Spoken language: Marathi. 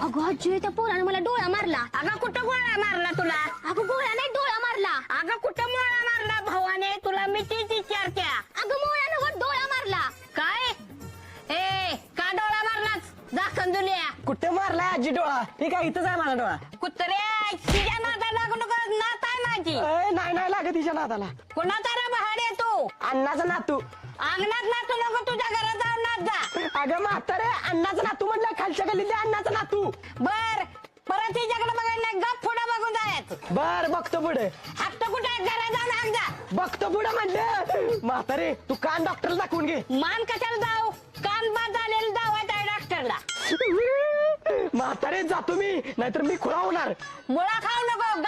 अगं आजी त्या पोरानं मला डोळा मारला. अगं कुठं गोळा मारला तुला? अगं गोळा नाही डोळा मारला. अगं कुठं मोळा मारला भावाने? तुला मी तीच विचारत्या. अगं मोळ्यानं डोळा मारला. काय? ए का डोळा मारलास? दाखन दुनिया कुठे मारलाय आजी डोळा? ठीक आहे, इथंच आहे माझा डोळा. कुत्र्या तिच्या नादा लागू नको. नात आहे माझी. नाही नाही लागत तिच्या नाताला. कुणाचा रे बहाड आहे तू? अण्णाचा नातू. अंगणात नातू नको, तुझ्या घरात जाऊन नात जा. अगं म्हातारे, अण्णाचा नातू म्हटलं, खालच्या गल्लीत अण्णाचा नातू. बर परत तिच्याकडे बघायला नाही, गप पुढे बघून जायचं. बर बघतो पुढे. हप्ता कुठे आहे? घरात जाऊन हाक जा. बघतो पुढे म्हटलं. म्हातारे तू कान डॉक्टरला दाखवून घे. मान कशाला जाऊ? कान बाद झालेलं दावायचं आहे डॉक्टरला. म्हातारे जातो मी, नाहीतर मी खुळा होणार. मुळा खाऊ नको.